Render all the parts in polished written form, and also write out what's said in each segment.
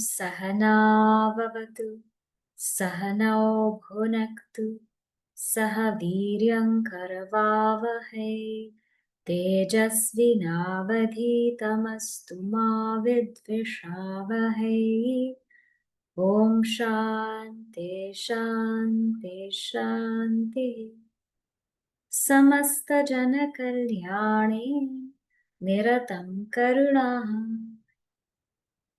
Sahana Vavatu Sahanao Bhunaktu Saha Viryam Karavavahai Tejasvinavadhitamastu ma vidvishavahai. Om Shanti Shanti Shanti. Samasta Jana Kalyane Niratam Karunaham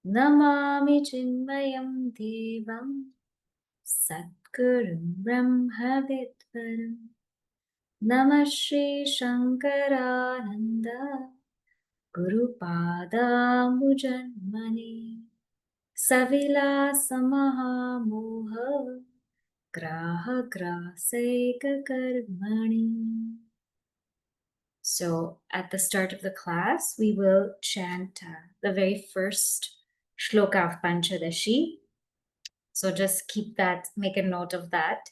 Namami Chinmayam Devam Satgurum Brahma Vidvaram Namah Shri Shankarananda Guru Padambujanmani Savila Samaha Moha Graha Graseka Karmani. So at the start of the class, we will chant the very first shloka of Panchadashi. So just keep that, make a note of that.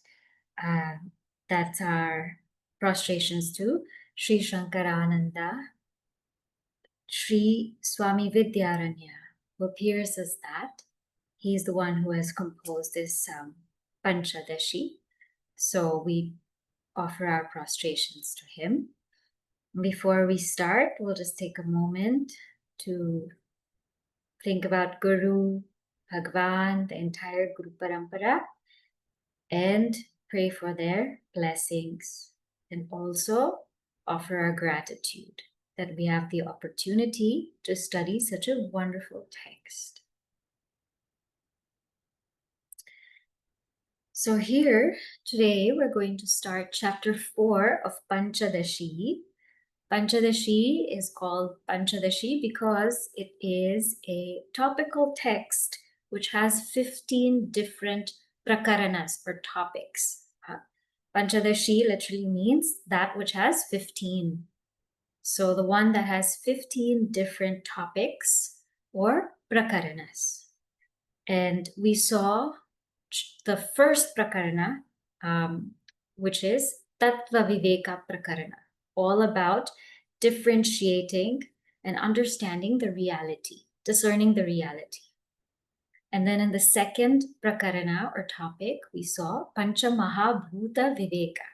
That's our prostrations to Sri Shankarananda, Sri Swami Vidyāraṇya, who appears as that. He's the one who has composed this Panchadashi. So we offer our prostrations to him. Before we start, we'll just take a moment to think about Guru, Bhagwan, the entire Guru Parampara, and pray for their blessings, and also offer our gratitude that we have the opportunity to study such a wonderful text. So here, today, we're going to start chapter 4 of Panchadashi. Panchadashi is called Panchadashi because it is a topical text which has 15 different prakaranas or topics. Panchadashi literally means that which has 15. So the one that has 15 different topics or prakaranas. And we saw the first prakarana, which is Dvaita Viveka prakarana, all about differentiating and understanding the reality, discerning the reality. And then in the second prakarana or topic, we saw Pancha Mahabhuta Viveka,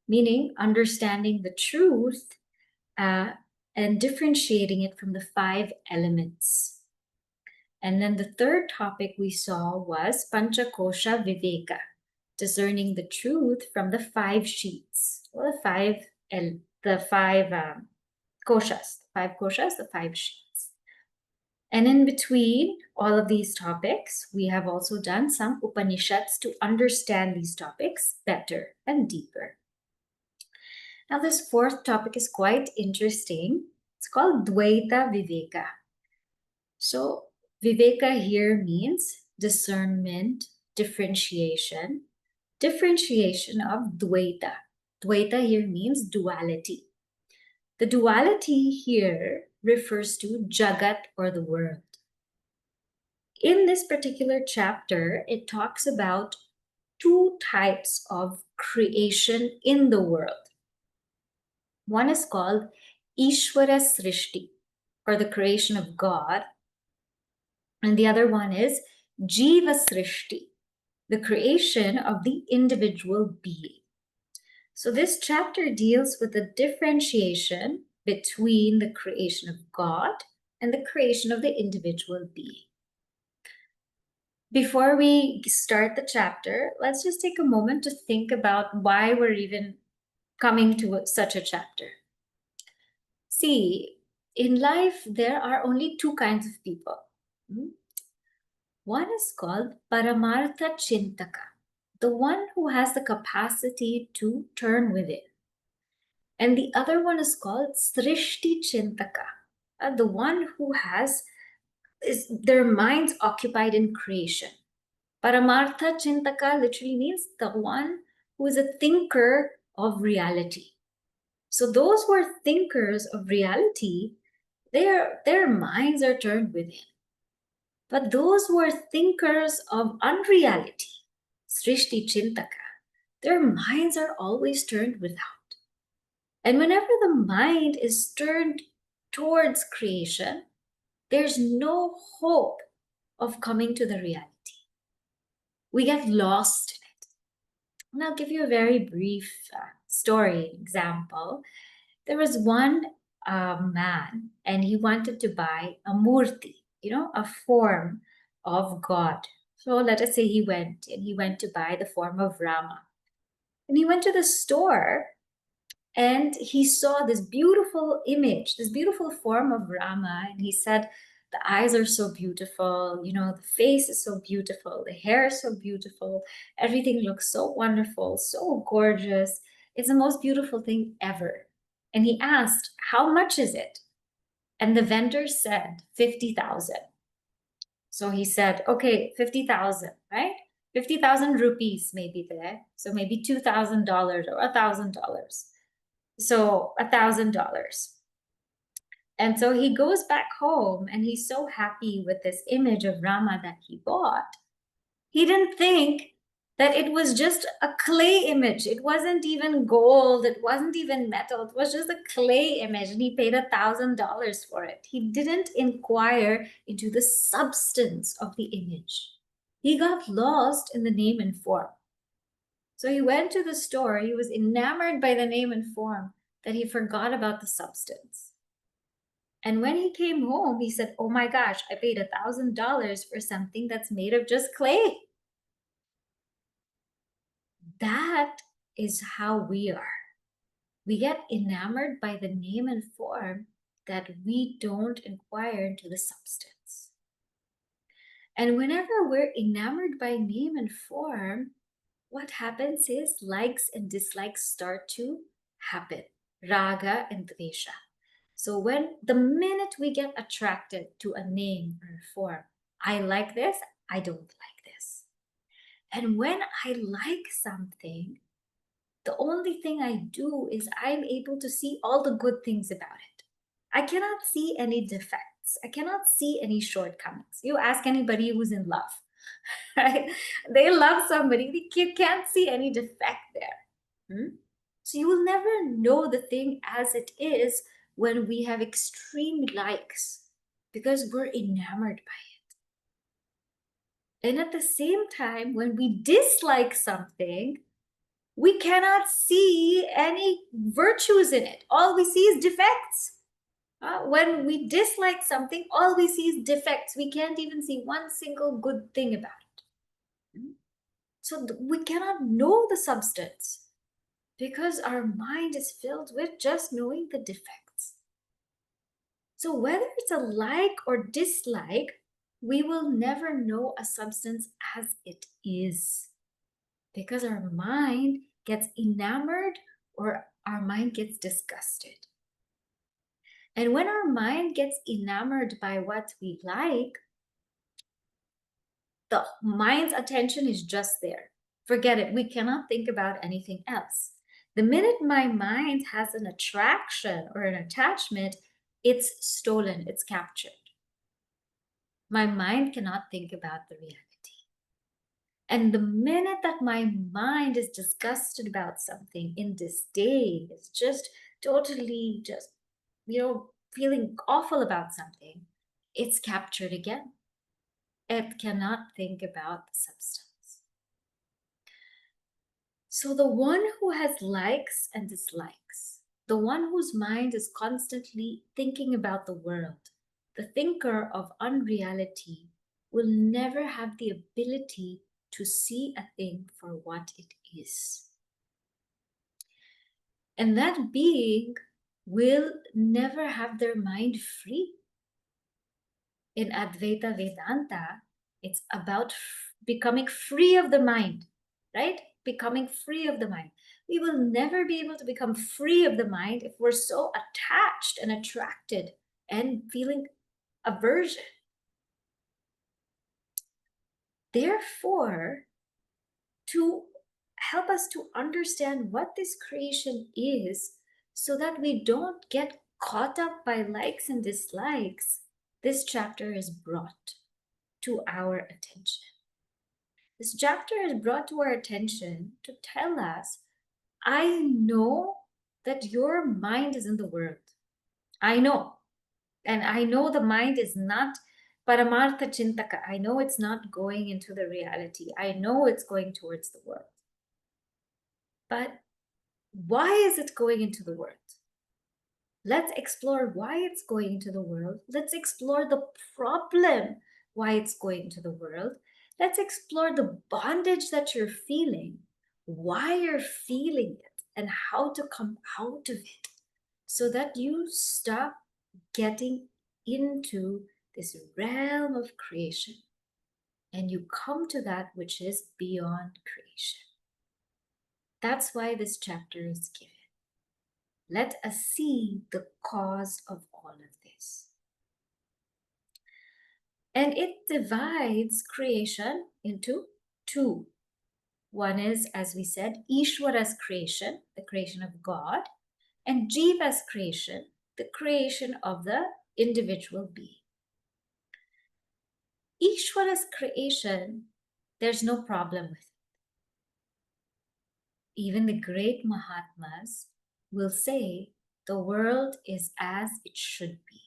meaning understanding the truth and differentiating it from the 5 elements. And then the third topic we saw was Panchakosha Viveka, discerning the truth from the 5 sheets, or the five koshas, the 5 sheets. And in between all of these topics, we have also done some Upanishads to understand these topics better and deeper. Now this fourth topic is quite interesting. It's called Dvaita Viveka. So Viveka here means discernment, differentiation of Dvaita. Dvaita here means duality. The duality here refers to jagat or the world. In this particular chapter, it talks about 2 types of creation in the world. One is called Īśvara sṛṣṭi, or the creation of God. And the other one is jīva sṛṣṭi, the creation of the individual being. So this chapter deals with the differentiation between the creation of God and the creation of the individual being. Before we start the chapter, let's just take a moment to think about why we're even coming to such a chapter. See, in life, there are only 2 kinds of people. One is called Paramārtha-cintaka, the one who has the capacity to turn within. And the other one is called sṛṣṭi-cintaka, the one who has their minds occupied in creation. Paramārtha-cintaka literally means the one who is a thinker of reality. So those who are thinkers of reality, their minds are turned within. But those who are thinkers of unreality, sṛṣṭi-cintaka, their minds are always turned without. And whenever the mind is turned towards creation, there's no hope of coming to the reality. We get lost in it. And I'll give you a very brief story example. There was one man, and he wanted to buy a murti, a form of God. So let us say he went to buy the form of Rama. And he went to the store and he saw this beautiful image, this beautiful form of Rama. And he said, the eyes are so beautiful, the face is so beautiful, the hair is so beautiful, everything looks so wonderful, so gorgeous. It's the most beautiful thing ever. And he asked, how much is it? And the vendor said, 50,000. So he said, okay, 50,000, right? 50,000 rupees may be there. So maybe $2,000 or $1,000. So $1,000. And so he goes back home and he's so happy with this image of Rama that he bought. He didn't think that it was just a clay image. It wasn't even gold. It wasn't even metal. It was just a clay image, and he paid $1,000 for it. He didn't inquire into the substance of the image. He got lost in the name and form. So he went to the store. He was enamored by the name and form that he forgot about the substance. And when he came home, he said, oh my gosh, I paid $1,000 for something that's made of just clay. That is how we are. We get enamored by the name and form that we don't inquire into the substance. And whenever we're enamored by name and form, what happens is likes and dislikes start to happen. Rāga and dveṣa. So the minute we get attracted to a name or a form, I like this, I don't like this. And when I like something, the only thing I do is I'm able to see all the good things about it. I cannot see any defects. I cannot see any shortcomings. You ask anybody who's in love, right? They love somebody, they can't see any defect there. So you will never know the thing as it is when we have extreme likes, because we're enamored by it. And at the same time, when we dislike something, we cannot see any virtues in it. All we see is defects. When we dislike something, all we see is defects. We can't even see one single good thing about it. So we cannot know the substance because our mind is filled with just knowing the defects. So whether it's a like or dislike, we will never know a substance as it is, because our mind gets enamored or our mind gets disgusted. And when our mind gets enamored by what we like, the mind's attention is just there. Forget it. We cannot think about anything else. The minute my mind has an attraction or an attachment, it's stolen, it's captured. My mind cannot think about the reality. And the minute that my mind is disgusted about something, in disdain, it's just totally just, feeling awful about something, it's captured again. It cannot think about the substance. So the one who has likes and dislikes, the one whose mind is constantly thinking about the world, the thinker of unreality, will never have the ability to see a thing for what it is. And that being will never have their mind free. In Advaita Vedanta, it's about becoming free of the mind, right? Becoming free of the mind. We will never be able to become free of the mind if we're so attached and attracted and feeling aversion. Therefore, to help us to understand what this creation is, so that we don't get caught up by likes and dislikes, this chapter is brought to our attention. This chapter is brought to our attention to tell us, I know that your mind is in the world. I know. And I know the mind is not Paramārtha-cintaka. I know it's not going into the reality. I know it's going towards the world. But why is it going into the world? Let's explore why it's going into the world. Let's explore the problem why it's going into the world. Let's explore the bondage that you're feeling, why you're feeling it, and how to come out of it so that you stop getting into this realm of creation and you come to that which is beyond creation. That's why this chapter is given. Let us see the cause of all of this. And it divides creation into two. One is, as we said, Īśvara's creation, the creation of God, and Jiva's creation, the creation of the individual being. Īśvara's creation, there's no problem with it. Even the great Mahatmas will say the world is as it should be.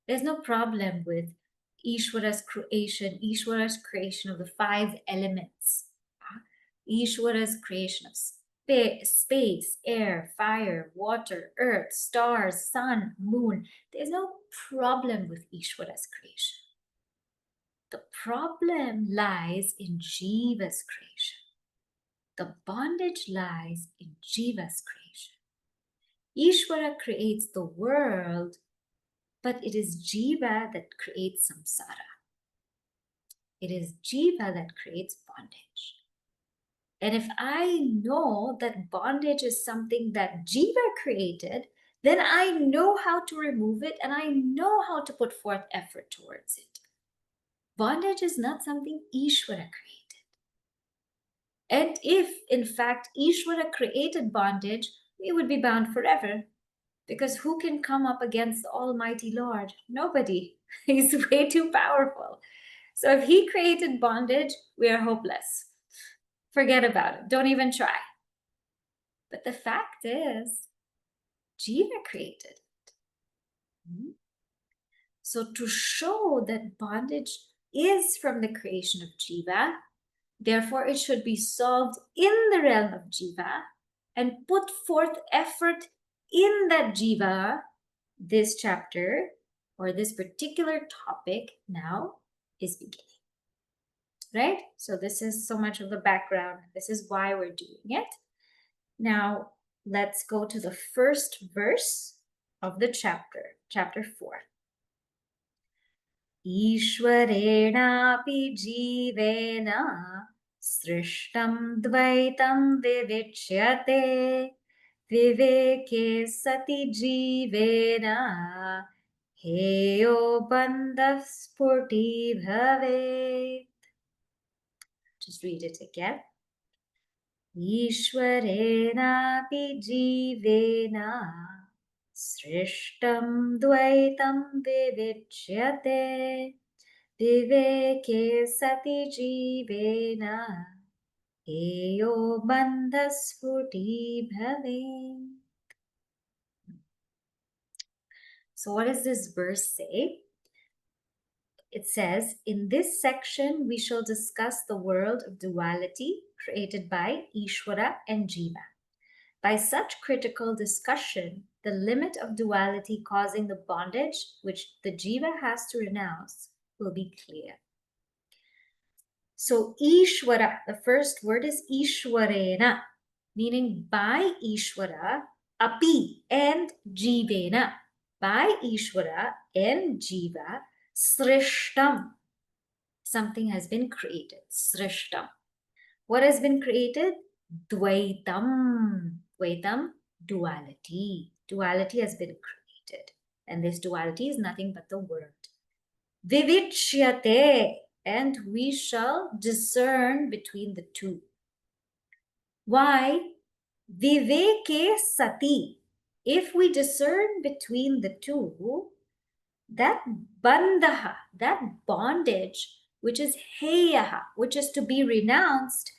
There's no problem with Īśvara's creation of the 5 elements. Īśvara's creation of space, air, fire, water, earth, stars, sun, moon. There's no problem with Īśvara's creation. The problem lies in Jiva's creation. The bondage lies in Jiva's creation. Īśvara creates the world, but it is Jiva that creates samsara. It is Jiva that creates bondage. And if I know that bondage is something that Jiva created, then I know how to remove it and I know how to put forth effort towards it. Bondage is not something Īśvara created. And if, in fact, Īśvara created bondage, we would be bound forever. Because who can come up against the Almighty Lord? Nobody. He's way too powerful. So if he created bondage, we are hopeless. Forget about it. Don't even try. But the fact is, Jiva created it. So to show that bondage is from the creation of Jiva, therefore it should be solved in the realm of Jiva and put forth effort in that Jiva. This chapter or this particular topic now is beginning. Right? So this is so much of the background. This is why we're doing it. Now, let's go to the first verse of the chapter, chapter 4. Īśvareṇāpi jīveṇa sṛṣṭam dvaitam vivicyate viveke sati jīveṇa heyo bandha spurti bhavet. Just read it again. Īśvareṇāpi jīveṇa sṛṣṭam dvaitam vivicyate viveke sati jīveṇa heyo bandha spurti bhavet. So what does this verse say? It says, in this section, we shall discuss the world of duality created by Īśvara and Jiva. By such critical discussion, the limit of duality causing the bondage which the Jiva has to renounce will be clear. So Īśvara, the first word is Īśvareṇa, meaning by Īśvara, api and jīveṇa. By Īśvara and Jiva, sṛṣṭam, something has been created. Sṛṣṭam. What has been created? Dvaitam. Dvaitam, duality. Duality has been created. And this duality is nothing but the word. Vivicyate, and we shall discern between the two. Why? Viveke sati. If we discern between the two, that bandha, that bondage, which is heyaha, which is to be renounced,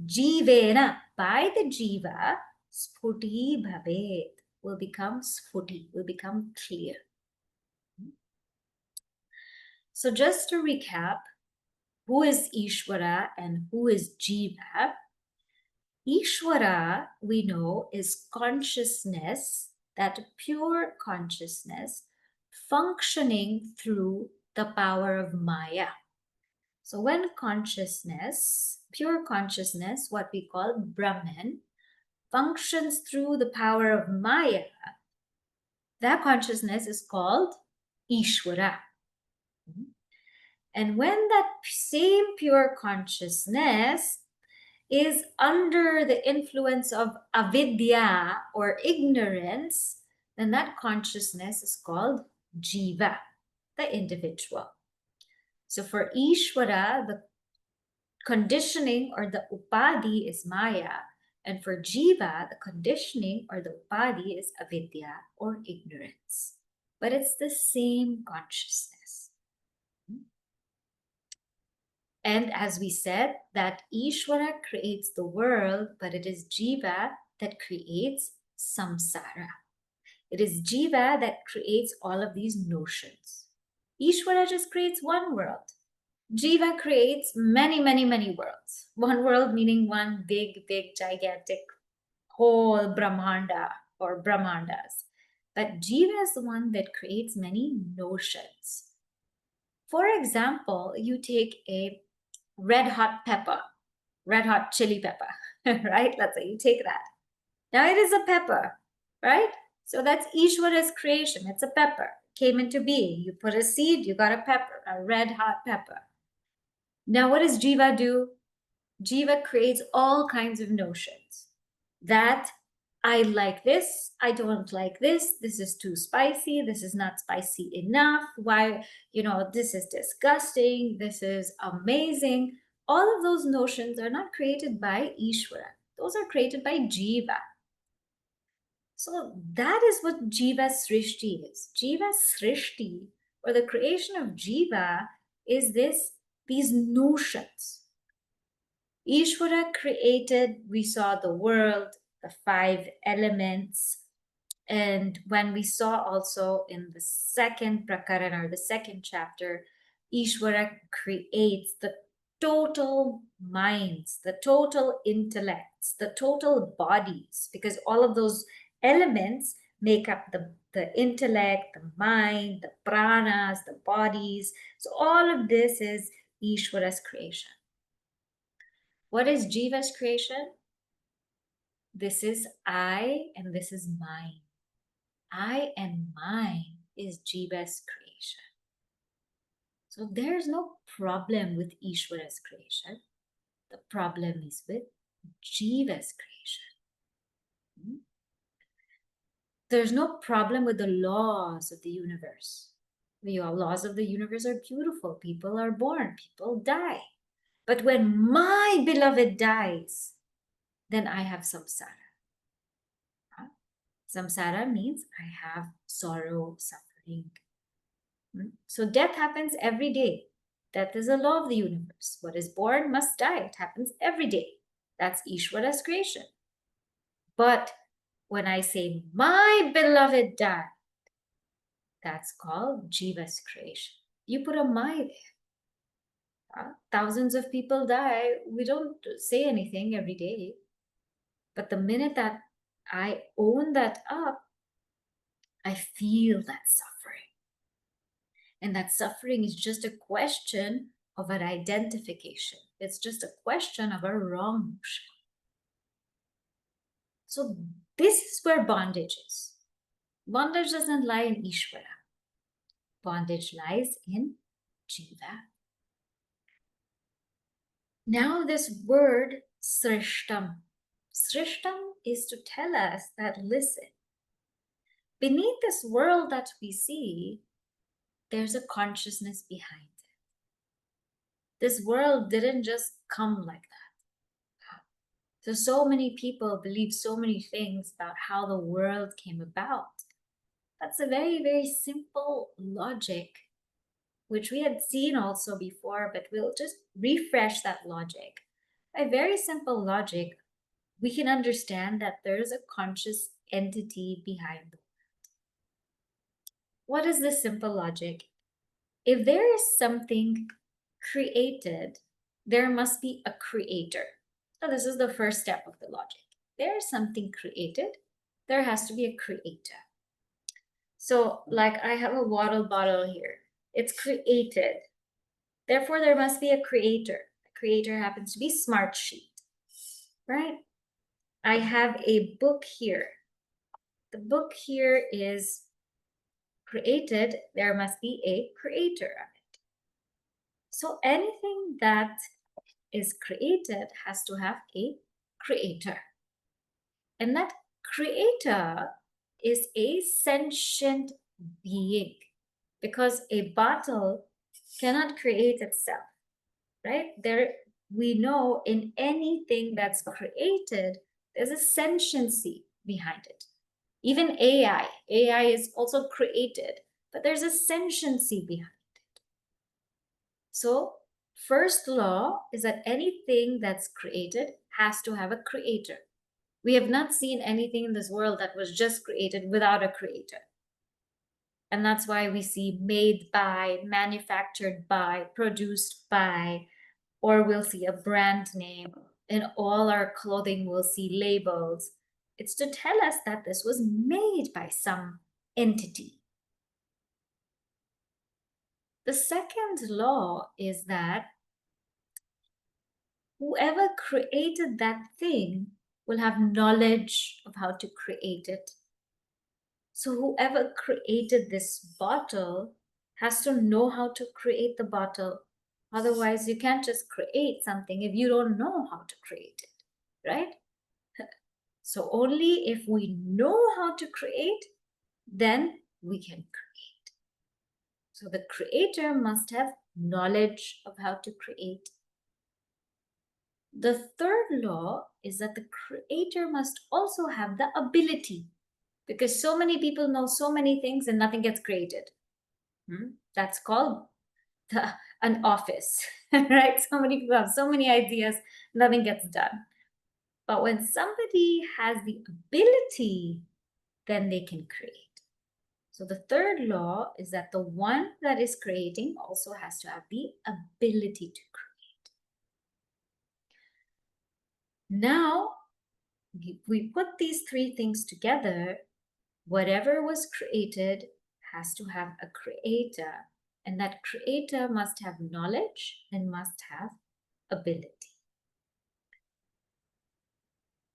jīveṇa, by the Jiva, spurti bhavet, will become spurti, will become clear. So just to recap, who is Īśvara and who is jīva? Īśvara, we know, is consciousness, that pure consciousness functioning through the power of Maya. So when consciousness, pure consciousness, what we call Brahman, functions through the power of Maya, that consciousness is called Īśvara. And when that same pure consciousness is under the influence of avidya or ignorance, then that consciousness is called jīva, the individual. So for Īśvara, the conditioning or the upadhi is Maya, and for jīva, the conditioning or the upadhi is avidya or ignorance. But it's the same consciousness. And as we said, that Īśvara creates the world, but it is jīva that creates samsara. It is jīva that creates all of these notions. Īśvara just creates one world. Jīva creates many, many, many worlds. One world meaning one big, gigantic whole Brahmanda or Brahmandas. But jīva is the one that creates many notions. For example, you take a red hot pepper, red hot chili pepper, right? Let's say you take that. Now it is a pepper, right? So that's Īśvara's creation. It's a pepper. Came into being. You put a seed, you got a pepper, a red hot pepper. Now what does jīva do? Jīva creates all kinds of notions. That I like this, I don't like this is too spicy, this is not spicy enough, why, this is disgusting, this is amazing. All of those notions are not created by Īśvara. Those are created by jīva. So that is what jīva sṛṣṭi is. Jīva sṛṣṭi, or the creation of jīva, is these notions. Īśvara created, we saw the world, the 5 elements. And when we saw also in the second prakarana, or the second chapter, Īśvara creates the total minds, the total intellects, the total bodies, because all of those elements make up the intellect, the mind, the pranas, the bodies. So all of this is Īśvara's creation. What is Jiva's creation? This is I and this is mine. I and mine is Jiva's creation. So there's no problem with Īśvara's creation. The problem is with Jiva's creation. There's no problem with the laws of the universe. The laws of the universe are beautiful. People are born, people die. But when my beloved dies, then I have samsara. Samsara means I have sorrow, suffering. So death happens every day. Death is a law of the universe. What is born must die. It happens every day. That's Īśvara's creation. But when I say my beloved died, that's called Jiva's creation. You put a my there. Thousands of people die. We don't say anything every day. But the minute that I own that up, I feel that suffering. And that suffering is just a question of an identification. It's just a question of a wrong notion. So this is where bondage is. Bondage doesn't lie in Īśvara. Bondage lies in Jiva. Now this word sṛṣṭam. Sṛṣṭam is to tell us that, listen, beneath this world that we see, there's a consciousness behind it. This world didn't just come like that. So many people believe so many things about how the world came about. That's a very, very simple logic, which we had seen also before, but we'll just refresh that logic. By very simple logic, we can understand that there is a conscious entity behind the world. What is this simple logic? if there is something created, there must be a creator. So this is the first step of the logic. There is something created, there has to be a creator. So like I have a water bottle here. It's created. Therefore, there must be a creator. The creator happens to be Smartsheet, right? I have a book here. The book here is created. There must be a creator of it. So anything that is created has to have a creator. And that creator is a sentient being, because a bottle cannot create itself, right? We know in anything that's created, there's a sentiency behind it. Even AI is also created, but there's a sentiency behind it. So first law is that anything that's created has to have a creator. We have not seen anything in this world that was just created without a creator. And that's why we see made by, manufactured by, produced by, or we'll see a brand name. In all our clothing, we'll see labels. It's to tell us that this was made by some entity. The second law is that whoever created that thing will have knowledge of how to create it. So whoever created this bottle has to know how to create the bottle. Otherwise, you can't just create something if you don't know how to create it, right? So only if we know how to create, then we can create. So the creator must have knowledge of how to create. The third law is that the creator must also have the ability, because so many people know so many things and nothing gets created. That's called an office, right? So many people have so many ideas, nothing gets done. But when somebody has the ability, then they can create. So the third law is that the one that is creating also has to have the ability to create. Now, if we put these three things together, whatever was created has to have a creator, and that creator must have knowledge and must have ability.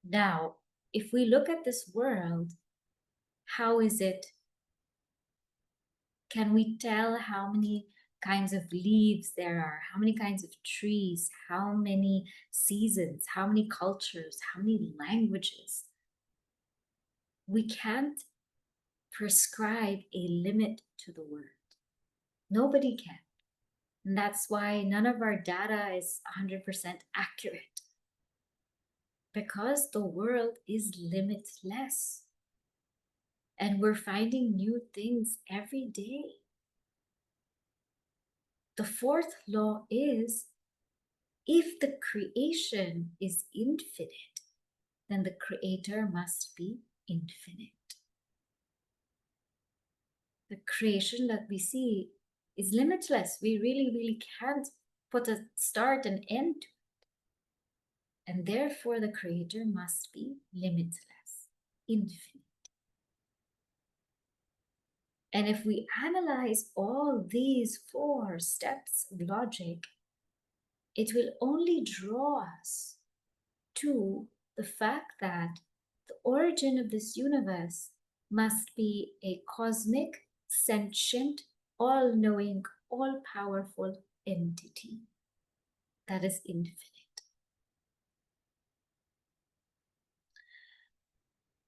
Now, if we look at this world, how is it? Can we tell how many kinds of leaves there are? How many kinds of trees? How many seasons? How many cultures? How many languages? We can't prescribe a limit to the world. Nobody can. And that's why none of our data is 100% accurate, because the world is limitless. And we're finding new things every day. The fourth law is, if the creation is infinite, then the creator must be infinite. The creation that we see is limitless. We really can't put a start and end to it. And therefore, the creator must be limitless, infinite. And if we analyze all these 4 steps of logic, it will only draw us to the fact that the origin of this universe must be a cosmic, sentient, all-knowing, all-powerful entity that is infinite.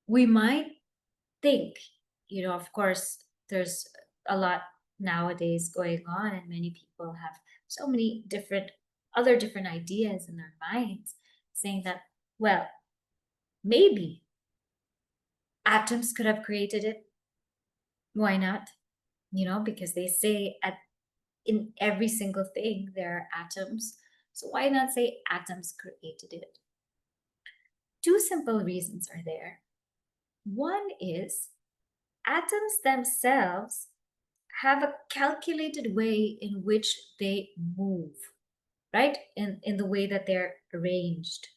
We might think, of course, there's a lot nowadays going on, and many people have so many other different ideas in their minds, saying that, well, maybe atoms could have created it. Why not? Because they say in every single thing there are atoms. So why not say atoms created it? 2 simple reasons are there. One is atoms themselves have a calculated way in which they move, right? In the way that they're arranged,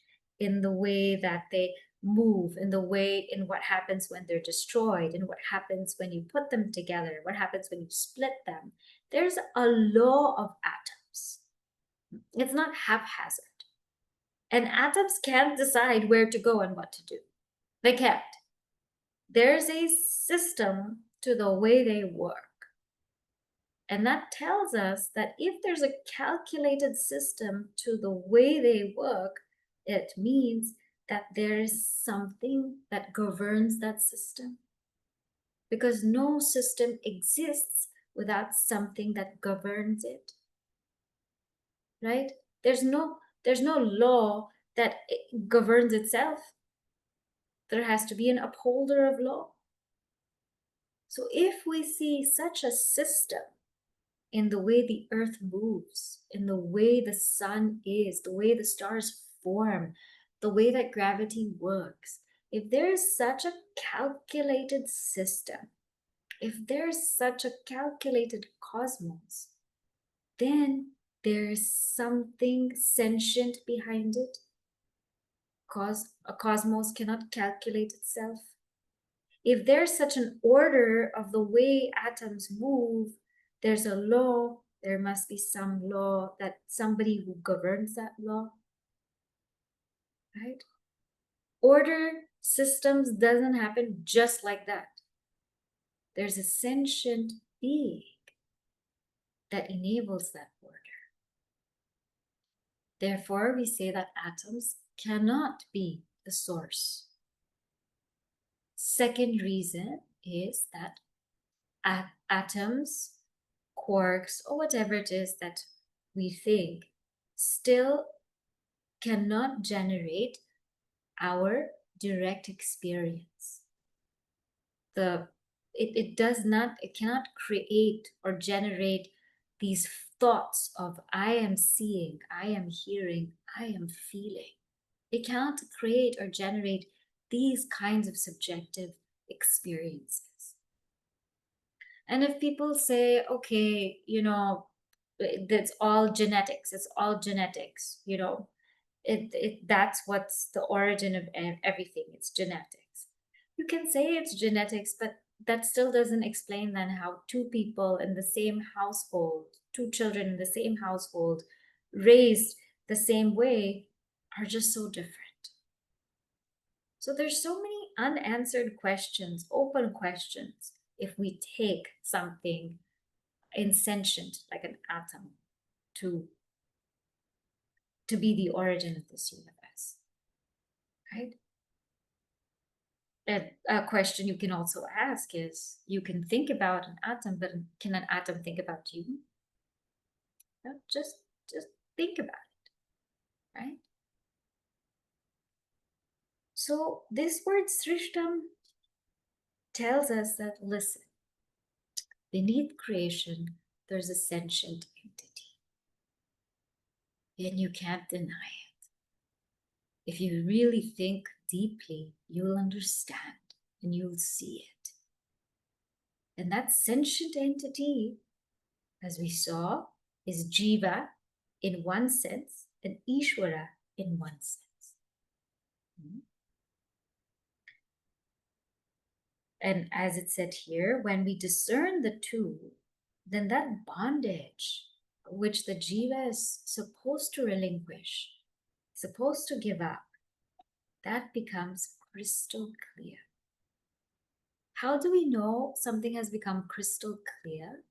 in the way that they move, in the way in what happens when they're destroyed, and what happens when you put them together, what happens when you split them. There's a law of atoms. It's not haphazard. And atoms can't decide where to go and what to do. They can't. There's a system to the way they work. And that tells us that if there's a calculated system to the way they work, it means that there's something that governs that system. Because no system exists without something that governs it. Right? There's no law that governs itself. There has to be an upholder of law. So if we see such a system in the way the earth moves, in the way the sun is, the way the stars form, the way that gravity works, if there's such a calculated system, if there's such a calculated cosmos, then there's something sentient behind it. Because a cosmos cannot calculate itself. If there's such an order of the way atoms move, there's a law, there must be some law, that somebody who governs that law, right? Order systems doesn't happen just like that. There's a sentient being that enables that order. Therefore, we say that atoms cannot be the source. Second reason is that atoms, quarks, or whatever it is that we think, still cannot generate our direct experience. It cannot create or generate these thoughts of I am seeing, I am hearing, I am feeling. It cannot create or generate these kinds of subjective experiences. And if people say, okay, that's all genetics, it's all genetics, that's what's the origin of everything, it's genetics. You can say it's genetics, but that still doesn't explain then how two people in the same household, two children in the same household, raised the same way, are just so different. So there's so many unanswered questions, open questions, if we take something insentient like an atom to be the origin of this universe, right? And a question you can also ask is, you can think about an atom, but can an atom think about you? No, just think about it, right? So this word sṛṣṭam tells us that, listen, beneath creation, there's a sentient entity. And you can't deny it. If you really think deeply, you'll understand and you'll see it. And that sentient entity, as we saw, is jīva in one sense and Īśvara in one sense. And as it said here, when we discern the two, then that bondage which the jīva is supposed to relinquish, supposed to give up, that becomes crystal clear. How do we know something has become crystal clear?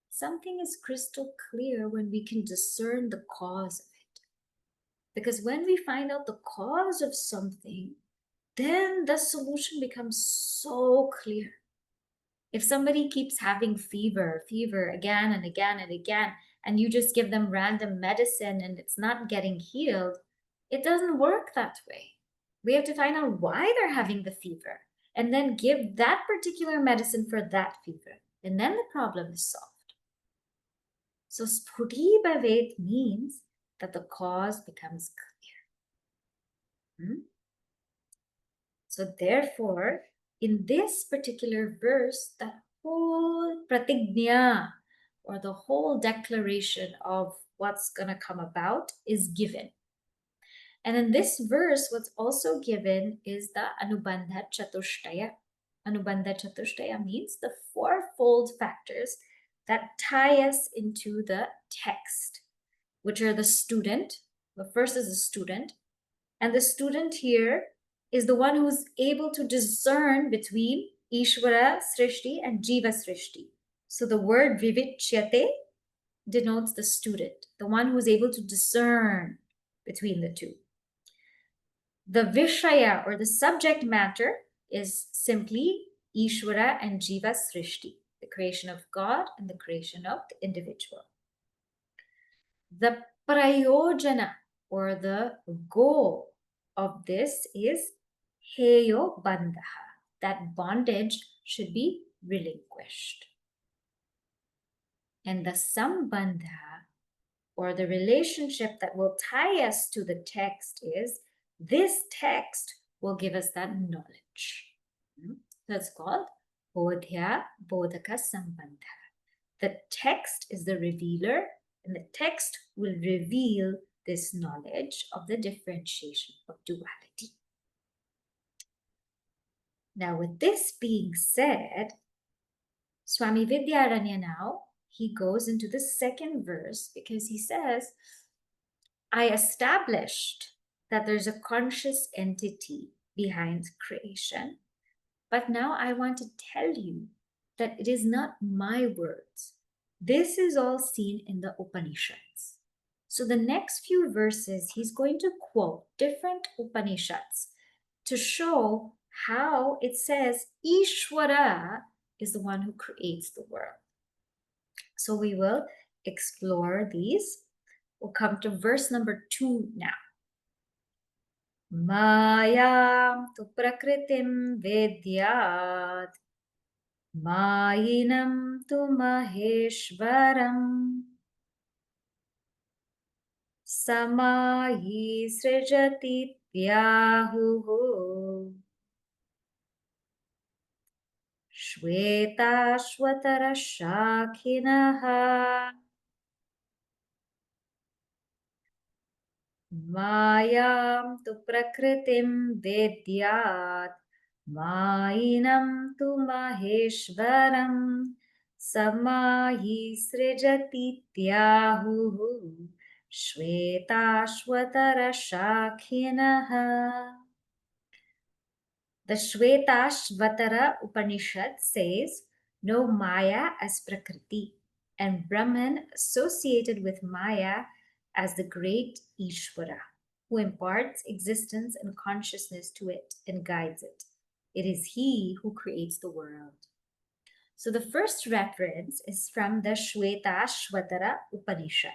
Something is crystal clear when we can discern the cause of it. Because when we find out the cause of something, then the solution becomes so clear. If somebody keeps having fever again and again and again, and you just give them random medicine and it's not getting healed, it doesn't work that way. We have to find out why they're having the fever and then give that particular medicine for that fever. And then the problem is solved. So sṛṣṭi-cintaka means that the cause becomes clear. So therefore, in this particular verse, that whole pratignya, or the whole declaration of what's going to come about, is given. And in this verse, what's also given is the Anubandha Chatushtaya. Anubandha Chatushtaya means the fourfold factors that tie us into the text, which are the student. The first is the student. And the student here is the one who's able to discern between Īśvara sṛṣṭi and jīva sṛṣṭi. So the word vivichyate denotes the student, the one who's able to discern between the two. The vishaya, or the subject matter, is simply Īśvara and jīva sṛṣṭi, the creation of God and the creation of the individual. The prayojana, or the goal of this, is heyo bandha, that bondage should be relinquished. And the sambandha, or the relationship that will tie us to the text, is this text will give us that knowledge. That's called bodhya bodhaka sambandha. The text is the revealer, and the text will reveal this knowledge of the differentiation of duality. Now, with this being said, Swami Vidyāraṇya now, he goes into the second verse, because he says, I established that there's a conscious entity behind creation, but now I want to tell you that it is not my words. This is all seen in the Upanishads. So the next few verses, he's going to quote different Upanishads to show how it says Īśvara is the one who creates the world. So we will explore these. We'll come to verse number 2 now. Mayam tu prakritim vedyāt, mayinam tu maheshvaram, samayi sṛjati vyahuhu, shvetashvatara shakhinaha, mayam tu prakritim vedyāt, mayinam tu maheshvaram, samayi sṛjati vyahuhu, shvetashvatara shakhinaha. The Shvetashvatara Upanishad says, know Maya as Prakriti, and Brahman associated with Maya as the great Īśvara, who imparts existence and consciousness to it and guides it. It is he who creates the world. So the first reference is from the Shvetashvatara Upanishad.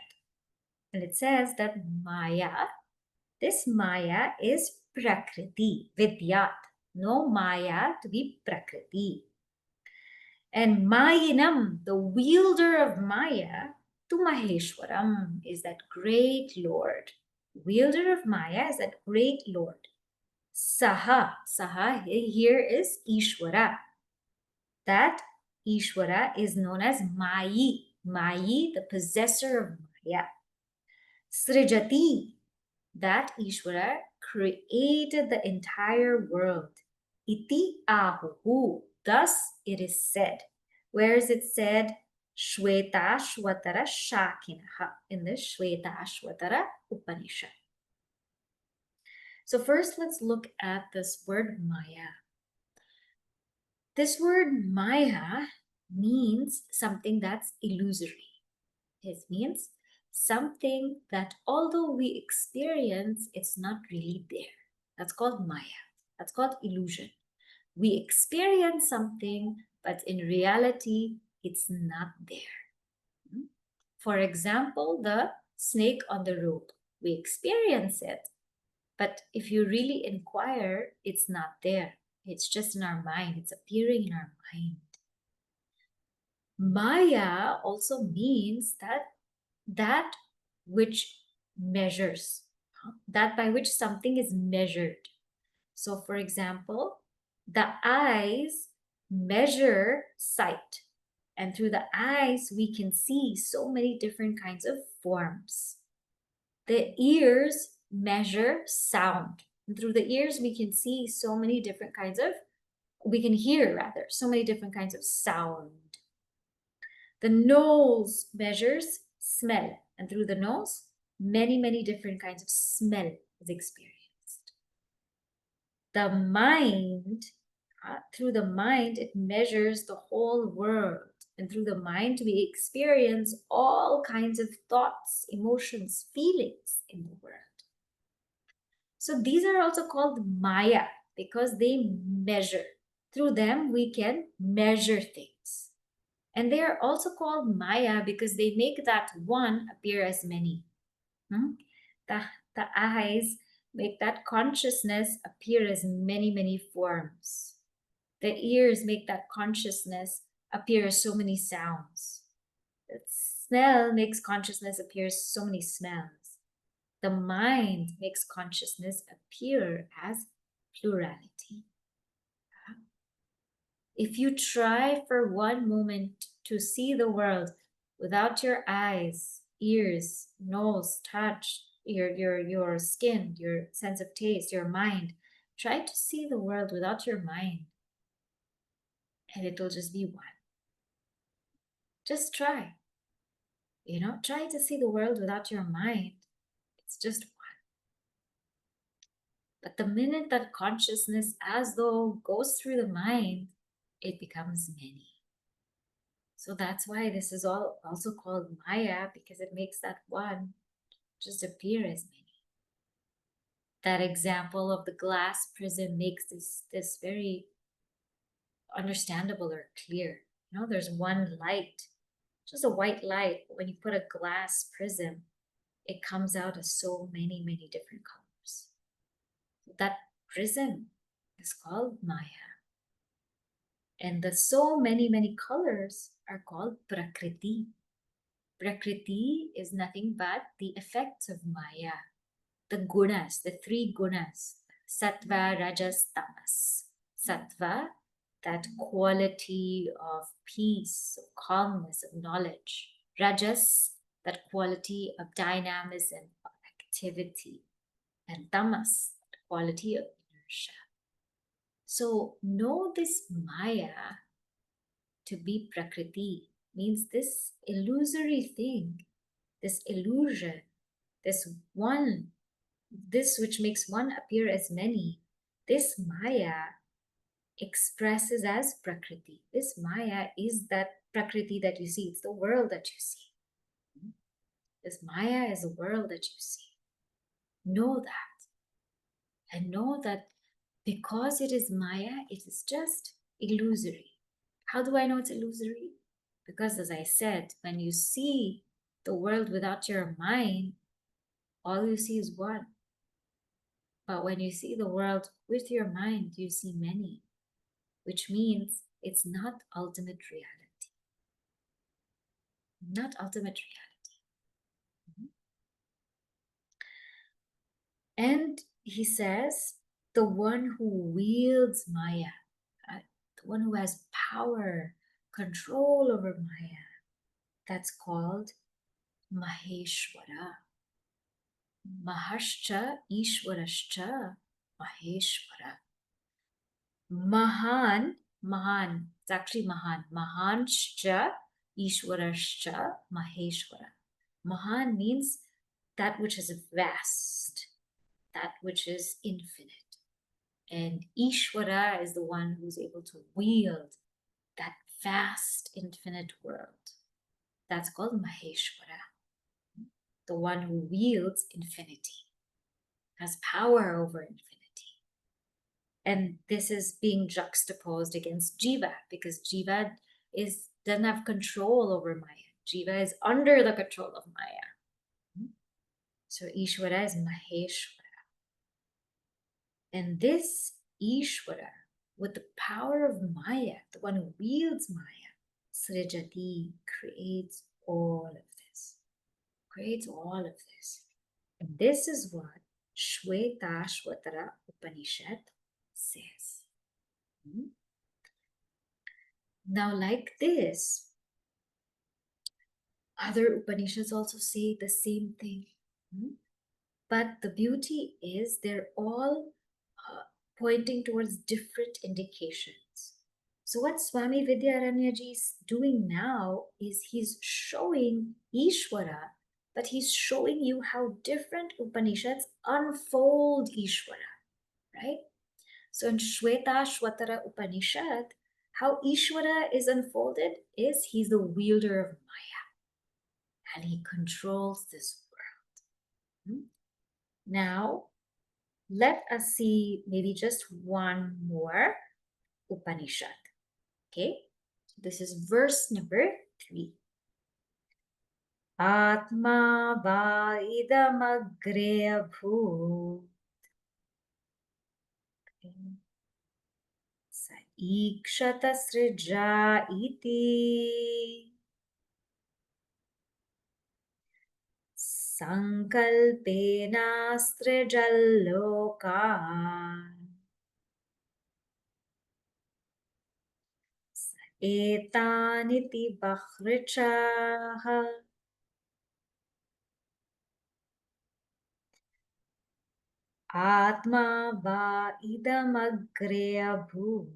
And it says that Maya, this Maya is Prakriti, Vidyāt. No Maya to be Prakriti. And Mayinam, the wielder of Maya, to Maheshwaram, is that great Lord. Wielder of Maya is that great Lord. Saha here is Īśvara. That Īśvara is known as Mayi. Mayi, the possessor of Maya. Sṛjati, that Īśvara created the entire world. Iti ahuhu, thus it is said. Where is it said? Shvetashvatara Shakhinaha, in the Shvetashvatara Upanishad. So first, let's look at this word Maya. This word Maya means something that's illusory. It means something that although we experience, it's not really there. That's called Maya. That's called illusion. We experience something, but in reality, it's not there. For example, the snake on the rope. We experience it, but if you really inquire, it's not there. It's just in our mind. It's appearing in our mind. Maya also means that which measures, that by which something is measured. So for example, the eyes measure sight. And through the eyes, we can see so many different kinds of forms. The ears measure sound. And through the ears, we can see so many different kinds of, we can hear rather, so many different kinds of sound. The nose measures smell. And through the nose, many, many different kinds of smell is experienced. The mind, through the mind, it measures the whole world. And through the mind, we experience all kinds of thoughts, emotions, feelings in the world. So these are also called Maya because they measure. Through them, we can measure things. And they are also called Maya because they make that one appear as many. The eyes make that consciousness appear as many, many forms. The ears make that consciousness appear as so many sounds. The smell makes consciousness appear as so many smells. The mind makes consciousness appear as plurality. If you try for one moment to see the world without your eyes, ears, nose, touch, your skin, your sense of taste, your mind, try to see the world without your mind, and it'll just be one. Just try. Try to see the world without your mind. It's just one. But the minute that consciousness, as though, goes through the mind, it becomes many. So that's why this is also called Maya, because it makes that one just appear as many. That example of the glass prism makes this very understandable or clear. There's one light, just a white light. When you put a glass prism, it comes out as so many, many different colors. That prism is called Maya. And the so many, many colors are called Prakriti. Prakriti is nothing but the effects of Maya. The gunas, the three gunas, sattva, rajas, tamas. Sattva, that quality of peace, of calmness, of knowledge. Rajas, that quality of dynamism, of activity. And tamas, the quality of inertia. So know this Maya to be Prakriti means this illusory thing, this illusion, this one, this which makes one appear as many, this Maya expresses as Prakriti. This Maya is that Prakriti that you see. It's the world that you see. This Maya is the world that you see. Know that. And know that because it is Maya, it is just illusory. How do I know it's illusory? Because as I said, when you see the world without your mind, all you see is one. But when you see the world with your mind, you see many, which means it's not ultimate reality. Not ultimate reality. And he says, the one who wields Maya, the one who has power, control over Maya, that's called Maheshwara. Mahascha Īśvarascha Maheshwara. Mahan, it's actually Mahan. Mahanscha Īśvarascha Maheshwara. Mahan means that which is vast, that which is infinite. And Īśvara is the one who's able to wield that vast, infinite world. That's called Maheshwara. The one who wields infinity, has power over infinity. And this is being juxtaposed against Jīva, because Jīva doesn't have control over Maya. Jīva is under the control of Maya. So Īśvara is Maheshwara. And this Īśvara, with the power of Maya, the one who wields Maya, sṛṣṭi, creates all of this. Creates all of this. And this is what Shweta Upanishad says. Now, like this, Other Upanishads also say the same thing. But the beauty is they're all pointing towards different indications. So what Swami Vidyāraṇya ji is doing now is he's showing Īśvara, but he's showing you how different Upanishads unfold Īśvara, right? So in Shweta Upanishad, how Īśvara is unfolded is he's the wielder of Maya, and he controls this world. Now, let us see maybe just one more Upanishad. Okay, this is verse number 3. Atma va idamagre abhut sa ikshata srija iti sankalpena srijallokan etaniti bahrichaha atma va idamagre abhut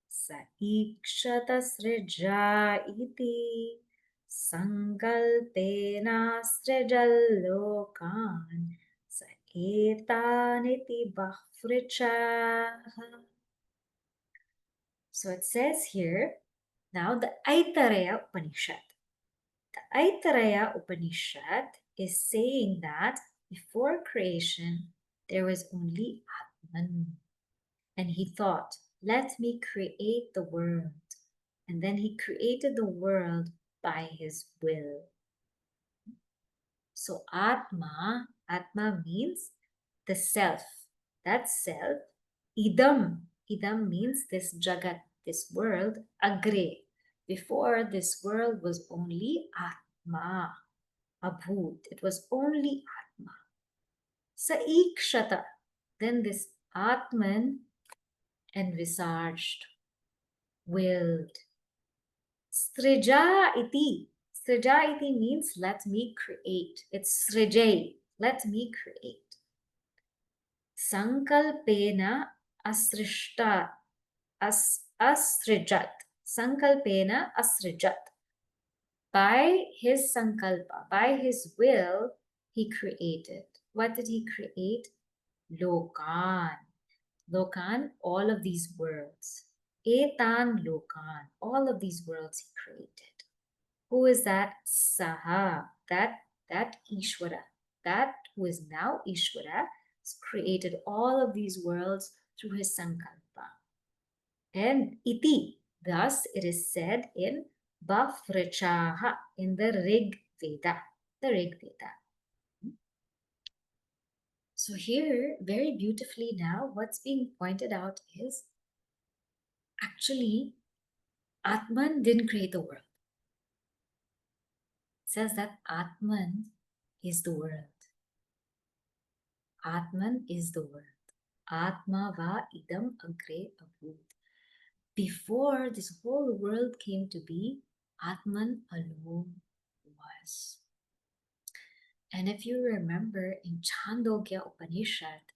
sa ikshata srija iti sankalpena srijallokan sa etaniti bahrichaha. So it says here, now the Aitareya Upanishad. The Aitareya Upanishad is saying that before creation, there was only Atman. And he thought, let me create the world. And then he created the world by his will. So Atma means the self. That self, idam means this jagat, this world, agre. Before, this world was only Atma, abhut. It was only Atma. Saikshata. Then this Atman envisaged, willed. Srija iti. Srija iti means let me create. It's srijay, let me create. Sankalpena asrishta asrijat. Sankalpena asrijat. By his sankalpa, by his will, he created. What did he create? Lokan. Lokan, all of these worlds. Etan lokan, all of these worlds he created. Who is that? Saha, that Īśvara, that who is now Īśvara, has created all of these worlds through his sankalpa. And iti, thus it is said in Bafrichaha, in the Rig Veda, So here, very beautifully now, what's being pointed out is actually Atman didn't create the world. It says that Atman is the world. Atman is the world. Atma va idam agre abhut. Before this whole world came to be, Atman alone was. And if you remember in Chandogya Upanishad,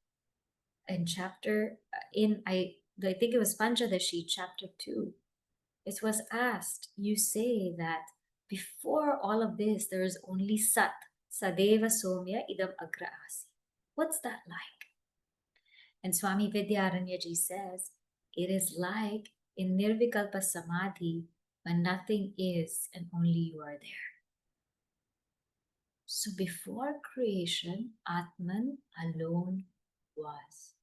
in chapter, I think it was Panchadashi, chapter 2, it was asked, you say that before all of this, there is only Sat, Sadeva Somya Idam Agra Asi. What's that like? And Swami Vidyāraṇya ji says, it is like in Nirvikalpa Samadhi, when nothing is and only you are there. So before creation, Atman alone was.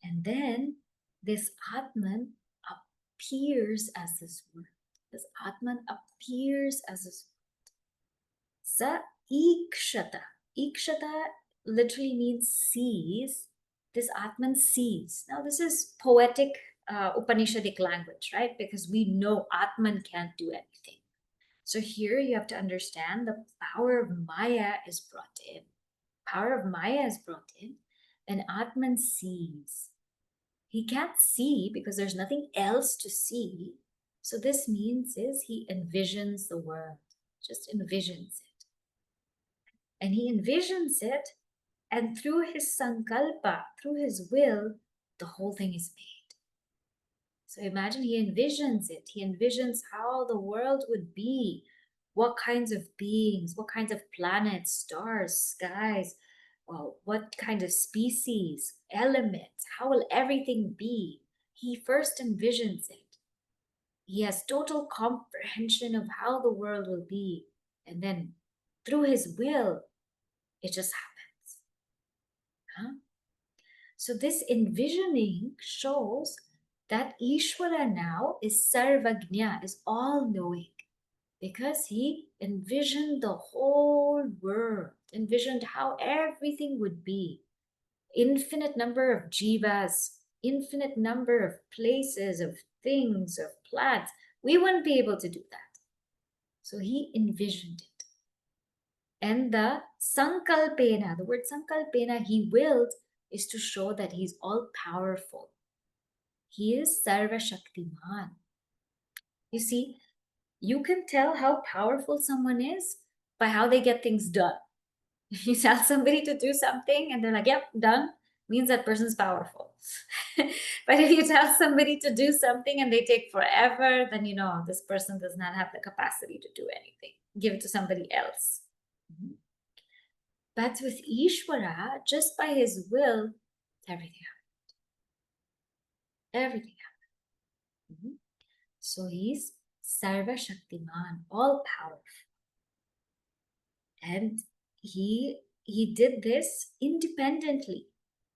And then this Atman appears as this world. This Atman appears as this world. Sa ikshata. Ikshata literally means sees. This Atman sees. Now this is poetic Upanishadic language, right? Because we know Atman can't do anything. So here you have to understand the power of Maya is brought in. Power of Maya is brought in, and Atman sees. He can't see because there's nothing else to see. So this means is he envisions the world, just envisions it. And he envisions it, and through his sankalpa, through his will, the whole thing is made. So imagine he envisions it. He envisions how the world would be, what kinds of beings, what kinds of planets, stars, skies, what kind of species, elements, how will everything be? He first envisions it. He has total comprehension of how the world will be. And then through his will, it just happens. Huh? So this envisioning shows that Īśvara now is sarvagnya, is all-knowing, because he envisioned the whole world, envisioned how everything would be. Infinite number of jīvas, infinite number of places, of things, of plants. We wouldn't be able to do that. So he envisioned it. And the sankalpena, the word sankalpena, he willed, is to show that he's all-powerful. He is sarva shaktiman. You see, you can tell how powerful someone is by how they get things done. If you tell somebody to do something and they're like, yep, done, means that person's powerful. But if you tell somebody to do something and they take forever, then you know this person does not have the capacity to do anything. Give it to somebody else. But with Īśvara, just by his will, everything happened. Everything happened. So he's sarva shaktiman, all powerful. And he did this independently.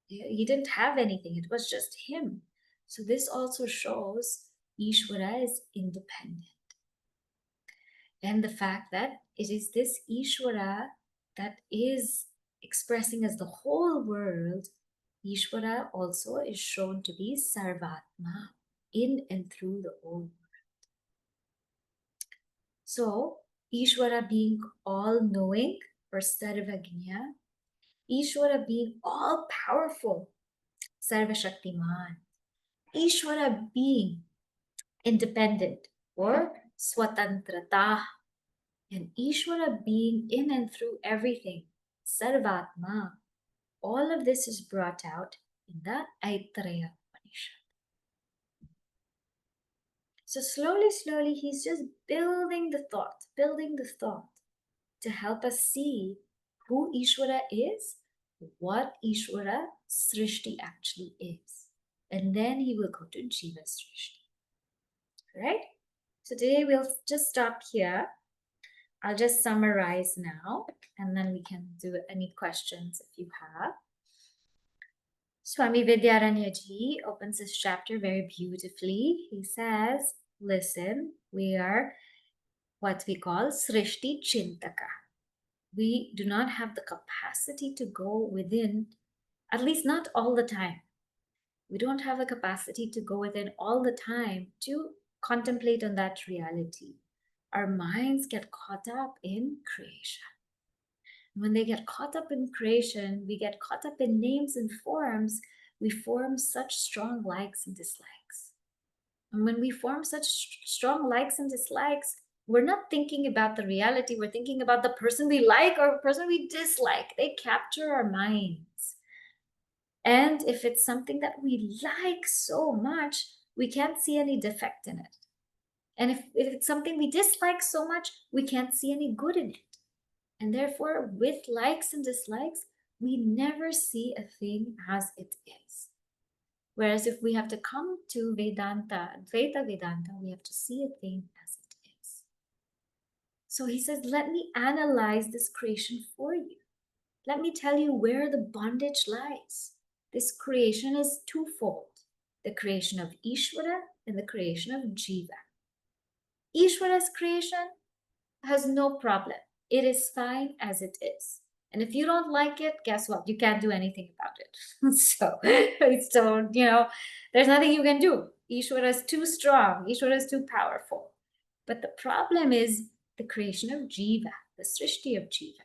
He didn't have anything. It was just him. So this also shows Īśvara is independent. And the fact that it is this Īśvara that is expressing as the whole world, Īśvara also is shown to be sarvatma, in and through the whole world. So Īśvara being all-knowing, or sarvagnya, Īśvara being all-powerful, sarvashaktiman, Īśvara being independent, or swatantrata, and Īśvara being in and through everything, sarvatma. All of this is brought out in the Aitareya Upanishad. So slowly, he's just building the thought to help us see who Īśvara is, what Īśvara sṛṣṭi actually is. And then he will go to jīva sṛṣṭi. Right? So today we'll just stop here. I'll just summarize now, and then we can do any questions if you have. Swami Vidyāraṇya ji opens this chapter very beautifully. He says, listen, we are what we call sṛṣṭi-cintaka. We do not have the capacity to go within, at least not all the time. We don't have the capacity to go within all the time to contemplate on that reality. Our minds get caught up in creation. When they get caught up in creation, we get caught up in names and forms, we form such strong likes and dislikes. And when we form such strong likes and dislikes, we're not thinking about the reality, we're thinking about the person we like or the person we dislike. They capture our minds. And if it's something that we like so much, we can't see any defect in it. And if it's something we dislike so much, we can't see any good in it. And therefore, with likes and dislikes, we never see a thing as it is. Whereas if we have to come to Vedanta, Dvaita Vedanta, we have to see a thing as it is. So he says, let me analyze this creation for you. Let me tell you where the bondage lies. This creation is twofold. The creation of Īśvara and the creation of jīva. Īśvara's creation has no problem. It is fine as it is. And if you don't like it, guess what? You can't do anything about it. So, there's nothing you can do. Īśvara is too strong. Īśvara is too powerful. But the problem is the creation of jīva, the sṛṣṭi of jīva.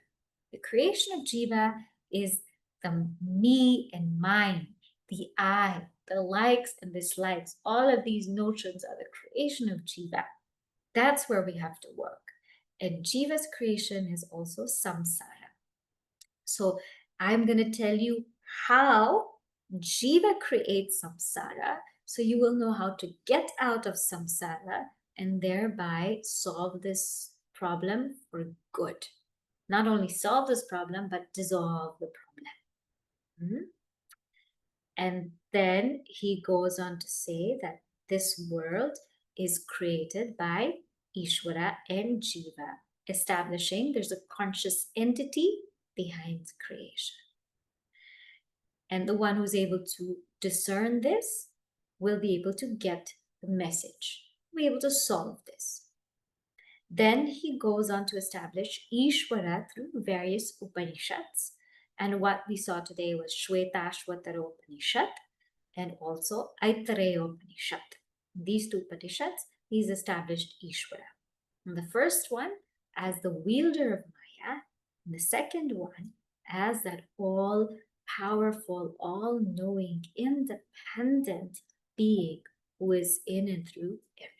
The creation of jīva is the me and mine, the I, the likes and dislikes. All of these notions are the creation of jīva. That's where we have to work. And Jiva's creation is also samsara. So I'm going to tell you how Jiva creates samsara, so you will know how to get out of samsara and thereby solve this problem for good. Not only solve this problem, but dissolve the problem. And then he goes on to say that this world is created by Īśvara and Jīva, establishing there's a conscious entity behind creation. And the one who's able to discern this will be able to get the message, be able to solve this. Then he goes on to establish Īśvara through various Upanishads. And what we saw today was Shvetashvatara Upanishad and also Aitareya Upanishad. These two Upanishads, he's established Īśvara. And the first one as the wielder of Maya, and the second one as that all-powerful, all-knowing, independent being who is in and through everything.